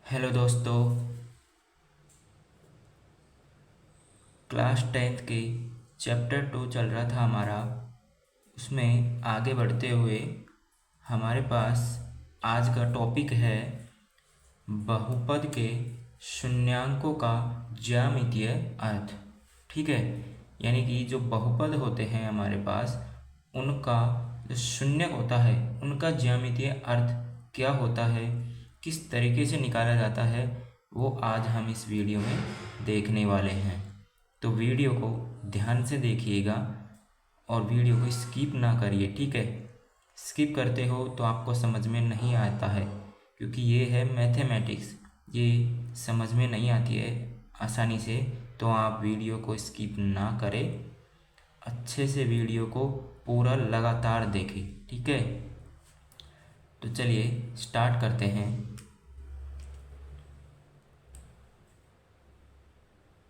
Hello दोस्तों। Class 10th के chapter 2 चल रहा था हमारा। उसमें आगे बढ़ते हुए हमारे पास आज का टॉपिक है बहुपद के शून्यांकों का ज्यामितीय अर्थ। ठीक है, यानी कि जो बहुपद होते हैं हमारे पास, उनका जो शून्यक होता है उनका ज्यामितीय अर्थ क्या होता है, किस तरीके से निकाला जाता है, वो आज हम इस वीडियो में देखने वाले हैं। तो वीडियो को ध्यान से देखिएगा और वीडियो को स्किप ना करिए। ठीक है, स्किप करते हो तो आपको समझ में नहीं आता है, क्योंकि ये है मैथमेटिक्स, ये समझ में नहीं आती है आसानी से। तो आप वीडियो को स्किप ना करें, अच्छे से वीडियो को पूरा लगातार देखें। ठीक है, तो चलिए स्टार्ट करते हैं।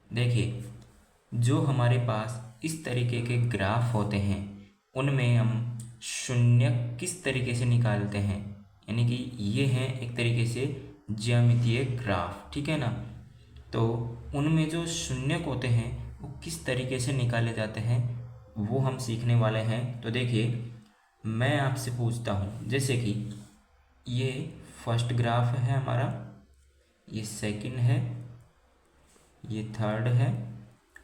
देखिए, जो हमारे पास इस तरीके के ग्राफ होते हैं उनमें हम शून्य किस तरीके से निकालते हैं, यानी कि ये हैं एक तरीके से ज्यामितीय ग्राफ। ठीक है ना, तो उनमें जो शून्यक होते हैं वो किस तरीके से निकाले जाते हैं वो हम सीखने वाले हैं। तो देखिए, मैं आपसे पूछता हूँ, जैसे कि ये फर्स्ट ग्राफ है हमारा, ये सेकंड है, ये थर्ड है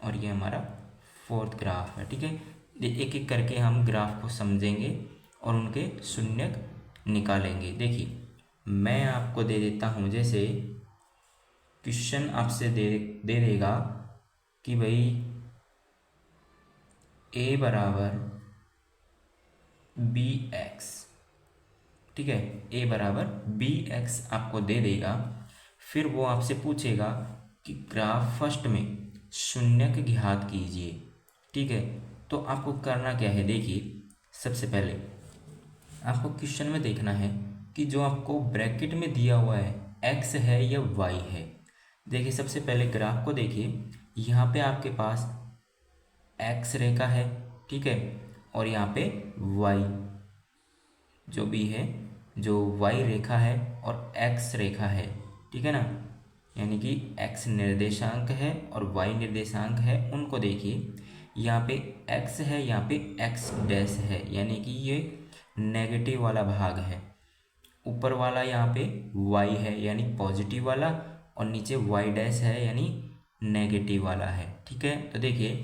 और ये हमारा फोर्थ ग्राफ है। ठीक है, एक एक करके हम ग्राफ को समझेंगे और उनके शून्यक निकालेंगे। देखिए, मैं आपको दे देता हूँ, जैसे क्वेश्चन आपसे दे देगा कि भाई a बराबर बी एक्स। ठीक है, a बराबर बी एक्स आपको दे देगा। फिर वो आपसे पूछेगा कि ग्राफ फर्स्ट में शून्यक ज्ञात कीजिए। ठीक है, तो आपको करना क्या है, देखिए सबसे पहले आपको क्वेश्चन में देखना है कि जो आपको ब्रैकेट में दिया हुआ है x है या y है। देखिए, सबसे पहले ग्राफ को देखिए, यहाँ पे आपके पास x रेखा है, ठीक है, और यहाँ पे y जो भी है, जो y रेखा है और x रेखा है। ठीक है ना, यानी कि x निर्देशांक है और y निर्देशांक है। उनको देखिए, यहाँ पे x है, यहाँ पे x डैश है, यानी कि ये नेगेटिव वाला भाग है। ऊपर वाला यहाँ पे y है यानी पॉजिटिव वाला, और नीचे y डैश है यानी नेगेटिव वाला है। ठीक है, तो देखिए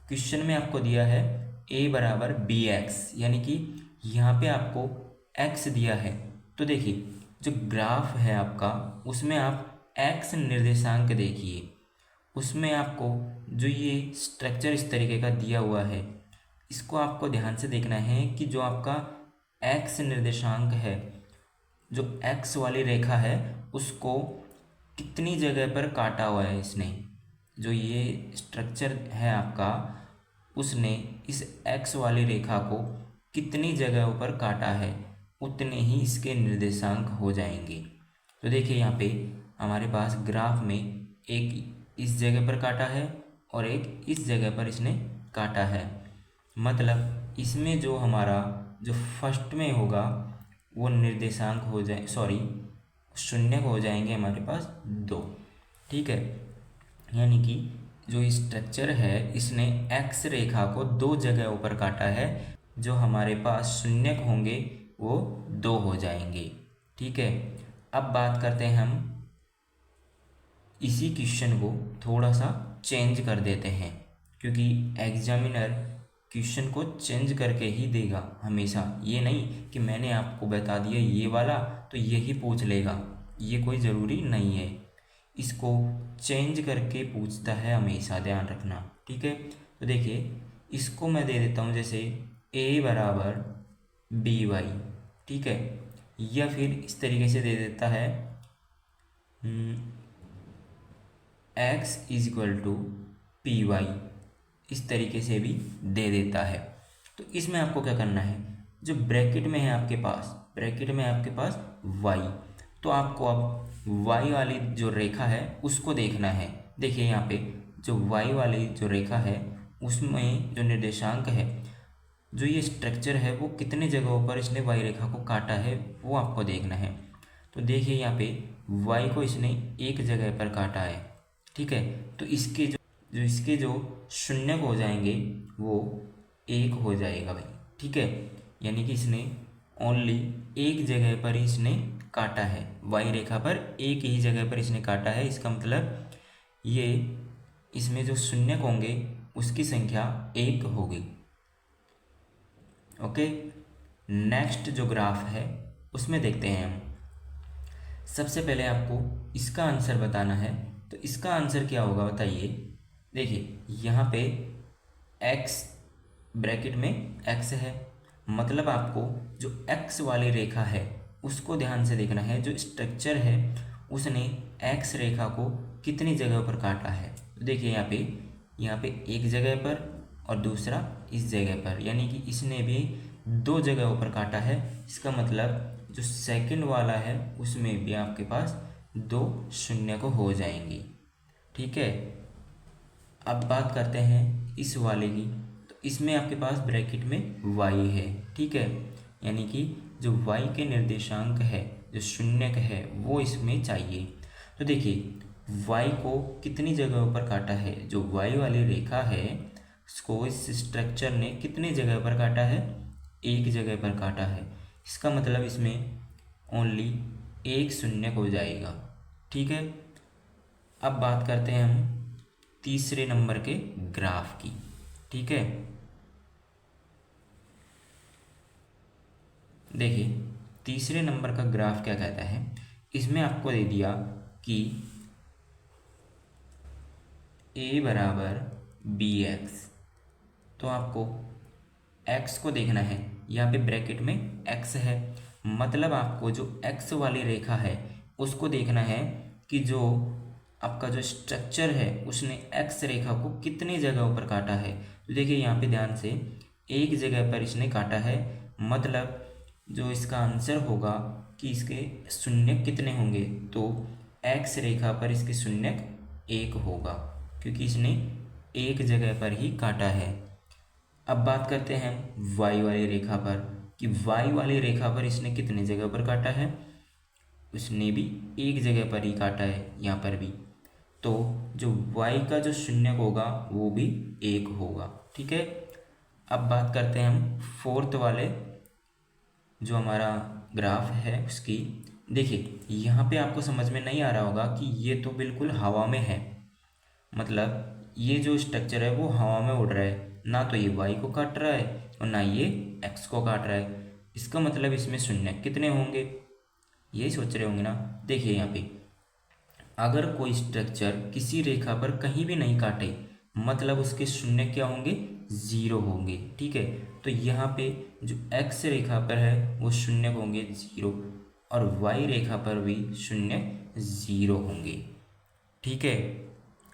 क्वेश्चन में आपको दिया है a बराबर बी एक्स, यानी कि यहाँ पे आपको x दिया है। तो देखिए, जो ग्राफ है आपका उसमें आप x निर्देशांक देखिए, उसमें आपको जो ये स्ट्रक्चर इस तरीके का दिया हुआ है, इसको आपको ध्यान से देखना है कि जो आपका x निर्देशांक है, जो x वाली रेखा है, उसको कितनी जगह पर काटा हुआ है इसने। जो ये स्ट्रक्चर है आपका, उसने इस x वाली रेखा को कितनी जगहों पर काटा है, उतने ही इसके निर्देशांक हो जाएंगे। तो देखिए, यहाँ पे हमारे पास ग्राफ में एक इस जगह पर काटा है और एक इस जगह पर इसने काटा है। मतलब इसमें जो हमारा जो फर्स्ट में होगा वो निर्देशांक हो जाए, सॉरी शून्य हो जाएंगे हमारे पास 2। ठीक है, यानी कि जो स्ट्रक्चर है इसने एक्स रेखा को 2 जगहों पर काटा है, जो हमारे पास शून्यक होंगे वो 2 हो जाएंगे। ठीक है, अब बात करते हैं हम इसी क्वेश्चन को थोड़ा सा चेंज कर देते हैं, क्योंकि एग्जामिनर क्वेश्चन को चेंज करके ही देगा हमेशा। ये नहीं कि मैंने आपको बता दिया ये वाला तो यही पूछ लेगा, ये कोई ज़रूरी नहीं है। इसको चेंज करके पूछता है हमेशा, ध्यान रखना। ठीक है, तो देखिए इसको मैं दे देता हूँ, जैसे a बराबर बी वाई। ठीक है, या फिर इस तरीके से दे देता है x is equal to P Y, इस तरीके से भी दे देता है। तो इसमें आपको क्या करना है, जो ब्रैकेट में है आपके पास, ब्रैकेट में आपके पास y, तो आपको अब y वाली जो रेखा है उसको देखना है। देखिए, यहाँ पे जो y वाली जो रेखा है उसमें जो निर्देशांक है, जो ये स्ट्रक्चर है, वो कितने जगहों पर इसने y रेखा को काटा है वो आपको देखना है। तो देखिए, यहाँ पे वाई को इसने एक जगह पर काटा है, ठीक है। तो इसके जो शून्य हो जाएंगे वो एक हो जाएगा भाई, ठीक है। यानी कि इसने ओनली एक जगह पर ही इसने काटा है, वाई रेखा पर एक ही जगह पर इसने काटा है। इसका मतलब ये इसमें जो शून्य होंगे उसकी संख्या एक होगी। ओके, नेक्स्ट जो ग्राफ है उसमें देखते हैं हम। सबसे पहले आपको इसका आंसर बताना है, तो इसका आंसर क्या होगा बताइए। देखिए यहाँ पे x ब्रैकेट में x है, मतलब आपको जो x वाली रेखा है उसको ध्यान से देखना है। जो स्ट्रक्चर है उसने x रेखा को कितनी जगह पर काटा है। तो देखिए यहाँ पे एक जगह पर और दूसरा इस जगह पर, यानी कि इसने भी दो जगहों पर काटा है। इसका मतलब जो सेकंड वाला है उसमें भी आपके पास दो शून्य को हो जाएंगी, ठीक है। अब बात करते हैं इस वाले की, तो इसमें आपके पास ब्रैकेट में y है, ठीक है। यानी कि जो y के निर्देशांक है, जो शून्यक है, वो इसमें चाहिए। तो देखिए y को कितनी जगहों पर काटा है, जो y वाली रेखा है उसको इस स्ट्रक्चर ने कितनी जगह पर काटा है, एक जगह पर काटा है। इसका मतलब इसमें ओनली एक शून्य हो जाएगा, ठीक है। अब बात करते हैं हम तीसरे नंबर के ग्राफ की, ठीक है। देखिए तीसरे नंबर का ग्राफ क्या कहता है, इसमें आपको दे दिया कि a बराबर bx, तो आपको x को देखना है। यहाँ पे ब्रैकेट में x है, मतलब आपको जो x वाली रेखा है उसको देखना है कि जो आपका जो स्ट्रक्चर है उसने x रेखा को कितनी जगहों पर काटा है। तो देखिए यहाँ पे ध्यान से एक जगह पर इसने काटा है, मतलब जो इसका आंसर होगा कि इसके शून्य कितने होंगे, तो x रेखा पर इसके शून्य एक होगा, क्योंकि इसने एक जगह पर ही काटा है। अब बात करते हैं y वाली रेखा पर कि y वाली रेखा पर इसने कितने जगह पर काटा है, उसने भी एक जगह पर ही काटा है, यहाँ पर भी। तो जो y का जो शून्य होगा वो भी एक होगा, ठीक है। अब बात करते हैं हम फोर्थ वाले जो हमारा ग्राफ है उसकी। देखिए यहाँ पे आपको समझ में नहीं आ रहा होगा कि ये तो बिल्कुल हवा में है, मतलब ये जो स्ट्रक्चर है वो हवा में उड़ रहा है, ना तो ये y को काट रहा है और ना ये x को काट रहा है। इसका मतलब इसमें शून्य कितने होंगे, यही सोच रहे होंगे ना। देखिए यहाँ पे अगर कोई स्ट्रक्चर किसी रेखा पर कहीं भी नहीं काटे, मतलब उसके शून्य क्या होंगे, ज़ीरो होंगे, ठीक है। तो यहाँ पे जो x रेखा पर है वो शून्य होंगे ज़ीरो, और y रेखा पर भी शून्य ज़ीरो होंगे, ठीक है।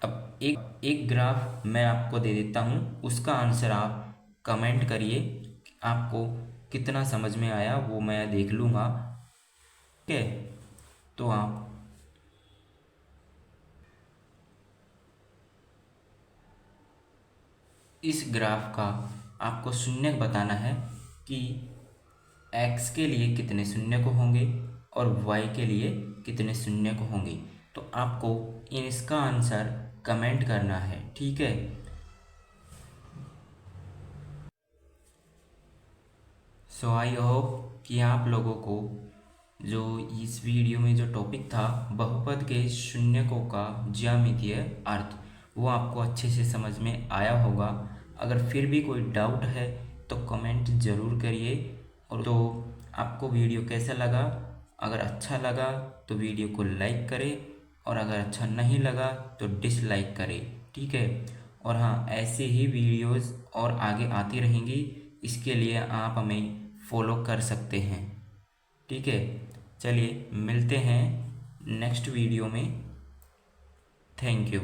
अब एक ग्राफ मैं आपको दे देता हूँ, उसका आंसर आप कमेंट करिए, आपको कितना समझ में आया वो मैं देख लूँगा, ठीक है। तो आप इस ग्राफ का आपको शून्य बताना है कि x के लिए कितने शून्य को होंगे और y के लिए कितने शून्य को होंगे। तो आपको इसका आंसर कमेंट करना है, ठीक है। सो आई होप कि आप लोगों को जो इस वीडियो में जो टॉपिक था बहुपद के शून्यकों का ज्यामितीय अर्थ, वो आपको अच्छे से समझ में आया होगा। अगर फिर भी कोई डाउट है तो कमेंट ज़रूर करिए। और तो आपको वीडियो कैसा लगा, अगर अच्छा लगा तो वीडियो को लाइक करें, और अगर अच्छा नहीं लगा तो डिसलाइक करें, ठीक है। और हाँ, ऐसे ही वीडियोस और आगे आती रहेंगी, इसके लिए आप हमें फॉलो कर सकते हैं, ठीक है। चलिए मिलते हैं नेक्स्ट वीडियो में। Thank you.